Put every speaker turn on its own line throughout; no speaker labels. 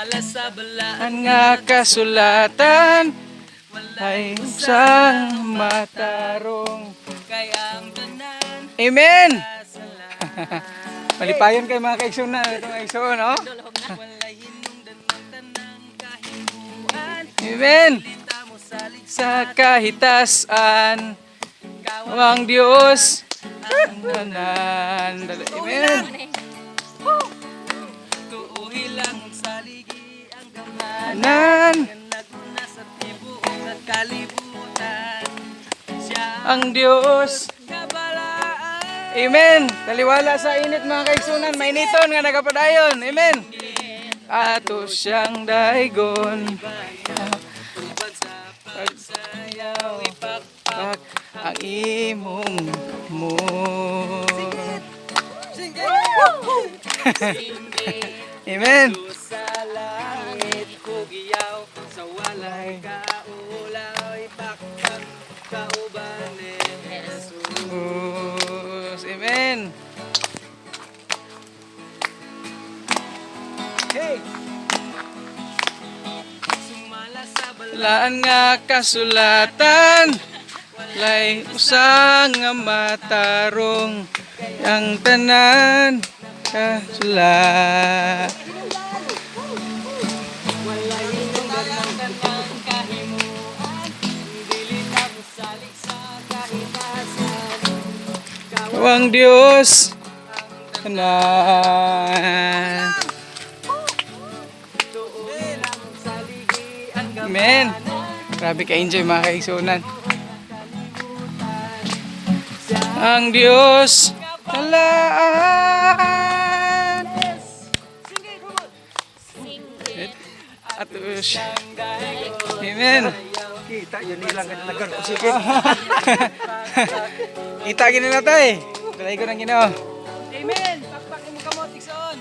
Ang nga kasulatan ay usang matarong. Amen. Malipayon kay mga kaigsunan itong kaigsuon, no? Amen. Sa kahitasan ang Diyos ang tanan. Amen. Tanan ang Diyos. Amen. Taliwala sa init mga kaigsunan, mainiton nga nagapadayon. Amen. Ato siyang daigon. Pagsayaw ipakpak ang imong mo. Amen. Sa langit kugiyaw sa walay kaulaw ipakpak kauban ni Jesus. Amen. Hey. Laan nga kasulatan lay usang nga matarong ang tanan kasulat. Ang Diyos tanan. Amen. Grabe ka-enjoy mga kaigsunan. Ang Diyos talaan. Atus. Amen.
Kita yun nilang naglagar ko sige.
Kita gini na tayo. Dalay ko ng Ginoo.
Amen. Pakpak mo kamot igsoon.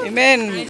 Amen.